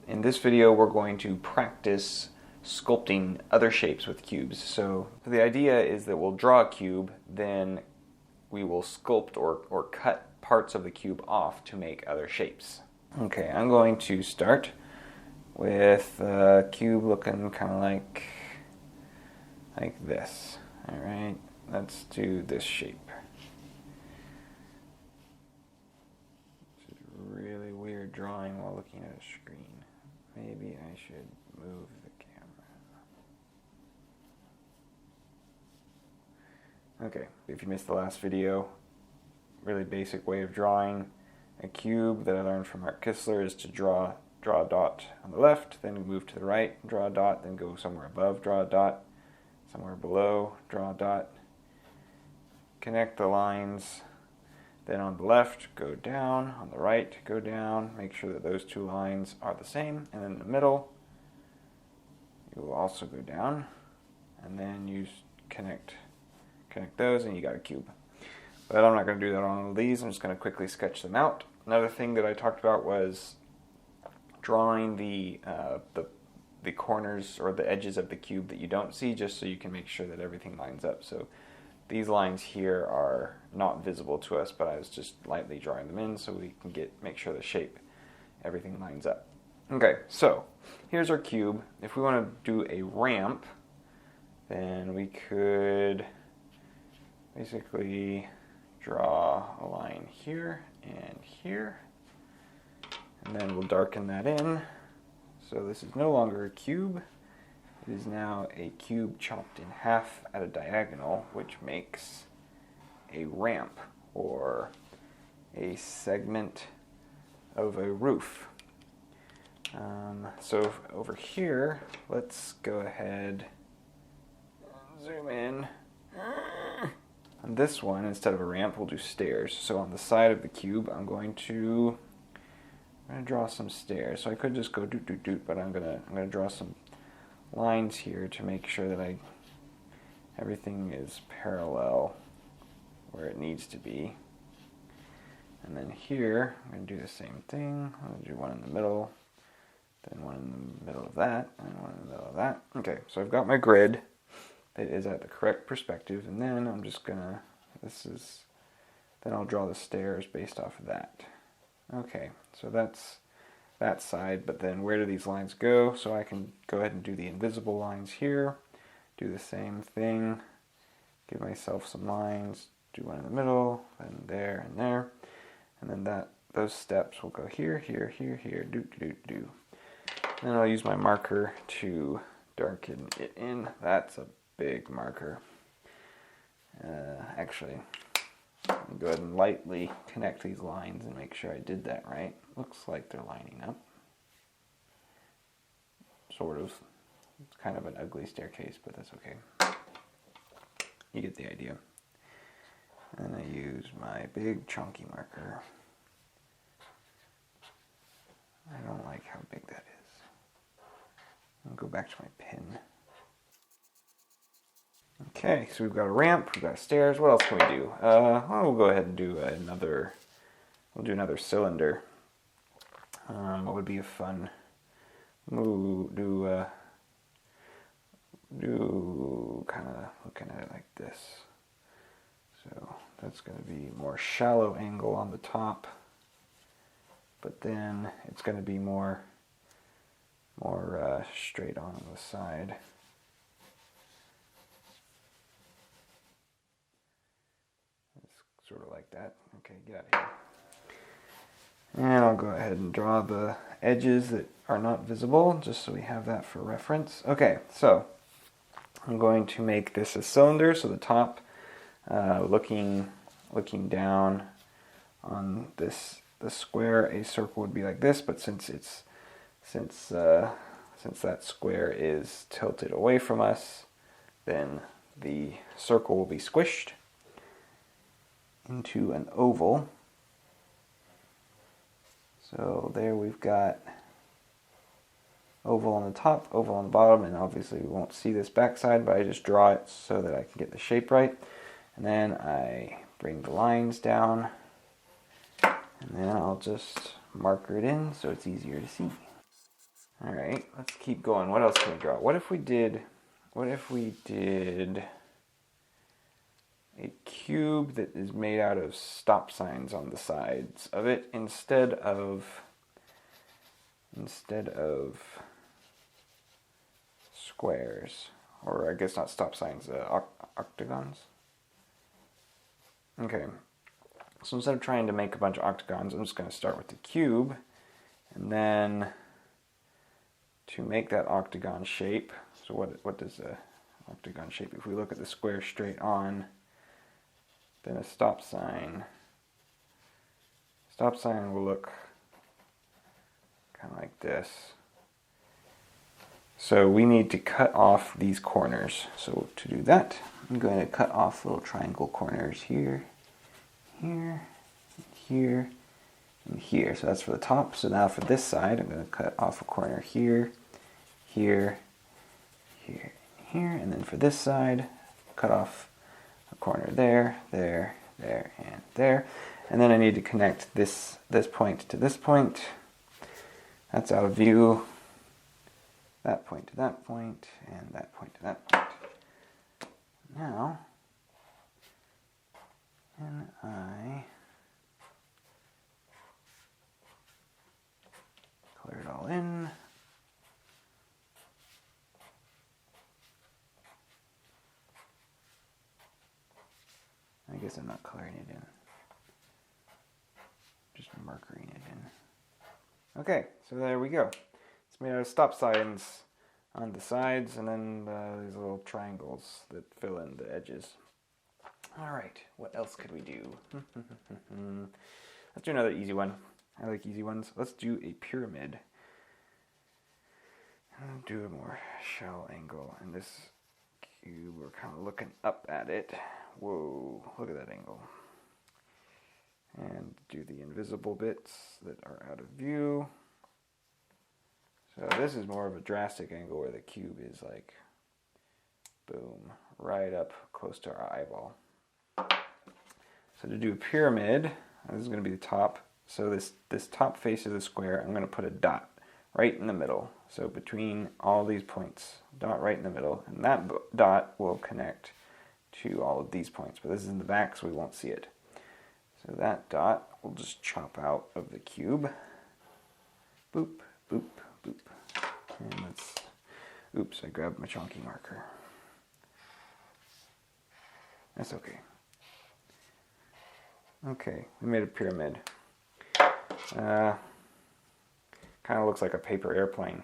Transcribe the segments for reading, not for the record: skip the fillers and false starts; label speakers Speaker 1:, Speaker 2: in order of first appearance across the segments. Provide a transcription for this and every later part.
Speaker 1: In this video, we're going to practice sculpting other shapes with cubes. So the idea is that we'll draw a cube, then we will sculpt or cut parts of the cube off to make other shapes. Okay, I'm going to start with a cube looking kind of like this. All right, let's do this shape. This is really weird drawing while looking at a screen. Maybe I should move the camera. Okay, if you missed the last video, really basic way of drawing a cube that I learned from Mark Kistler is to draw a dot on the left, then move to the right, draw a dot, then go somewhere above, draw a dot, somewhere below, draw a dot, connect the lines, then on the left, go down, on the right, go down, make sure that those two lines are the same, and then in the middle, you will also go down, and then you connect those, and you got a cube. But I'm not going to do that on all of these, I'm just going to quickly sketch them out. Another thing that I talked about was drawing the corners or the edges of the cube that you don't see, just so you can make sure that everything lines up. So these lines here are not visible to us, but I was just lightly drawing them in so we can make sure the shape, everything lines up. Okay, so here's our cube. If we want to do a ramp, then we could basically draw a line here and here, and then we'll darken that in. So this is no longer a cube. It is now a cube chopped in half at a diagonal, which makes a ramp or a segment of a roof. So over here, let's go ahead and zoom in. On this one, instead of a ramp, we'll do stairs. So on the side of the cube, I'm going to draw some stairs. So I could just go doot doot doot, but I'm gonna draw some lines here to make sure that everything is parallel where it needs to be. And then here, I'm going to do the same thing. I'm going to do one in the middle, then one in the middle of that, and one in the middle of that. Okay, so I've got my grid that is at the correct perspective, and then I'm just going to, then I'll draw the stairs based off of that. Okay, so that's that side, but then where do these lines go? So I can go ahead and do the invisible lines here, do the same thing, give myself some lines, do one in the middle, then there and there, and then those steps will go here, here, here, here, do, do, do, do. And then I'll use my marker to darken it in. That's a big marker. Actually, I'll go ahead and lightly connect these lines and make sure I did that right. Looks like they're lining up. Sort of. It's kind of an ugly staircase, but that's okay. You get the idea. And I use my big chunky marker. I don't like how big that is. I'll go back to my pen. Okay, so we've got a ramp, we've got stairs. What else can we do? We'll go ahead and do another cylinder. What would be a fun? Do kind of looking at it like this. So that's going to be more shallow angle on the top, but then it's going to be more straight on the side. Sort of like that. Okay, get out of here. And I'll go ahead and draw the edges that are not visible, just so we have that for reference. Okay, so I'm going to make this a cylinder, so the top, looking down on the square, a circle would be like this, but since that square is tilted away from us, then the circle will be squished into an oval. So there we've got oval on the top, oval on the bottom, and obviously we won't see this backside, but I just draw it so that I can get the shape right. And then I bring the lines down, and then I'll just marker it in so it's easier to see. All right, let's keep going. What else can we draw? What if we did a cube that is made out of stop signs on the sides of it instead of squares, or I guess not stop signs, octagons. Okay, so instead of trying to make a bunch of octagons, I'm just going to start with the cube, and then to make that octagon shape, so what does the octagon shape? If we look at the square straight on, then a stop sign will look kind of like this. So we need to cut off these corners. So to do that, I'm going to cut off little triangle corners here, here, here, and here. So that's for the top. So now for this side, I'm going to cut off a corner here, here, here, here. And then for this side, cut off a corner there, there, there, and there. And then I need to connect this point to this point. That's out of view. That point to that point, and that point to that point. Now, can I clear it all in? I guess I'm not coloring it in. Just markering it in. Okay, so there we go. It's made out of stop signs on the sides, and then these little triangles that fill in the edges. All right, what else could we do? Let's do another easy one. I like easy ones. Let's do a pyramid. Do a more shallow angle. And this cube, we're kind of looking up at it. Whoa, look at that angle. And do the invisible bits that are out of view. So this is more of a drastic angle where the cube is like, boom, right up close to our eyeball. So to do a pyramid, this is going to be the top. So this top face of the square, I'm going to put a dot right in the middle. So between all these points, dot right in the middle. And that dot will connect to all of these points. But this is in the back, so we won't see it. So that dot we'll just chop out of the cube. Boop, boop, boop. And let's, oops, I grabbed my chunky marker. That's okay. Okay, we made a pyramid. Kind of looks like a paper airplane.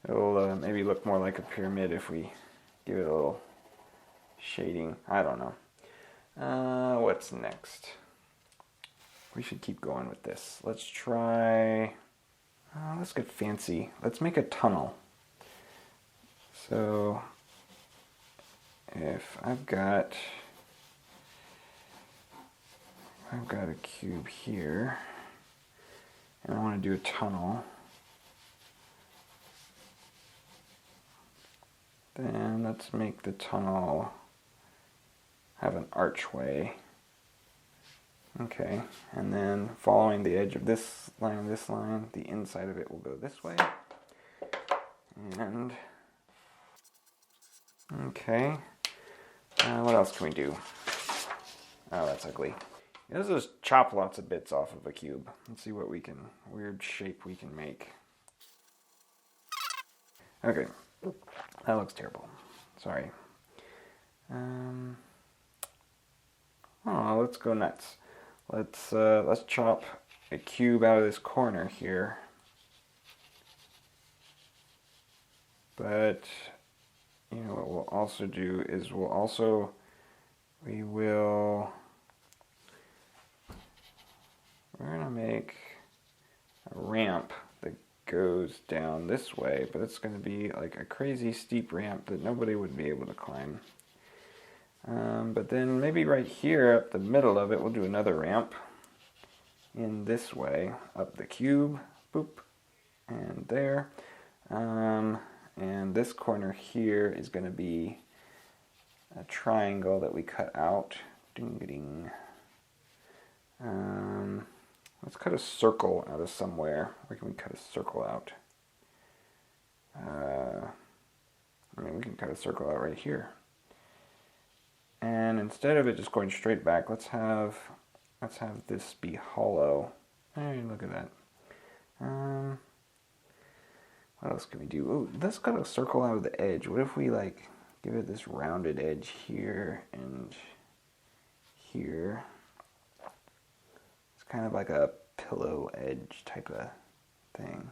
Speaker 1: It'll maybe look more like a pyramid if we give it a little shading. I don't know. What's next? We should keep going with this. Let's try, let's get fancy. Let's make a tunnel. So if I've got a cube here, and I want to do a tunnel, then let's make the tunnel have an archway. Okay, and then following the edge of this line, the inside of it will go this way. And, okay, what else can we do? Oh, that's ugly. Let's just chop lots of bits off of a cube. Let's see what weird shape we can make. Okay, that looks terrible. Sorry. Oh, let's go nuts. Let's chop a cube out of this corner here. But, you know, what we'll also do is we're gonna make a ramp that goes down this way, but it's gonna be like a crazy steep ramp that nobody would be able to climb. But then maybe right here up the middle of it, we'll do another ramp in this way, up the cube, boop, and there. And this corner here is gonna be a triangle that we cut out. Ding-a-ding. Let's cut a circle out of somewhere. Where can we cut a circle out? can cut a circle out right here. And instead of it just going straight back, let's have this be hollow. Hey, look at that. What else can we do? Oh, let's cut a circle out of the edge. What if we like give it this rounded edge here and here? It's kind of like a pillow edge type of thing.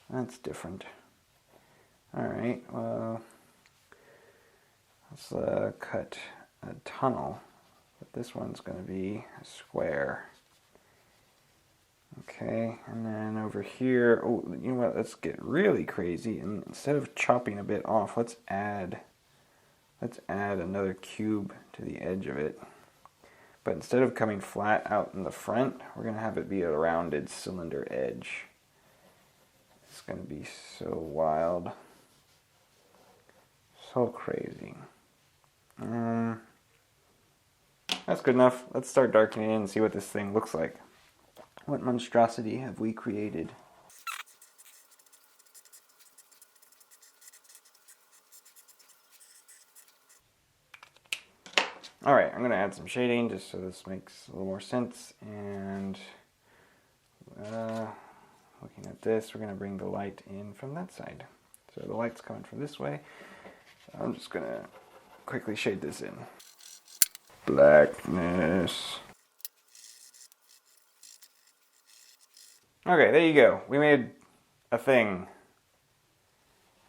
Speaker 1: That's different. All right, well, let's cut a tunnel, but this one's going to be a square. Okay, and then over here, oh, you know what, let's get really crazy, and instead of chopping a bit off, let's add another cube to the edge of it. But instead of coming flat out in the front, we're going to have it be a rounded cylinder edge. It's going to be so wild. So crazy. That's good enough. Let's start darkening it and see what this thing looks like. What monstrosity have we created? Alright, I'm going to add some shading just so this makes a little more sense. And looking at this, we're going to bring the light in from that side. So the light's coming from this way. I'm just going to quickly shade this in. Blackness. Okay, there you go. We made a thing.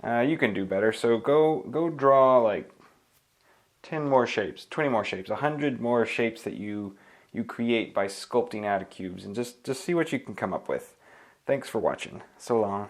Speaker 1: You can do better, so go draw like 10 more shapes, 20 more shapes, 100 more shapes that you create by sculpting out of cubes, and just see what you can come up with. Thanks for watching. So long.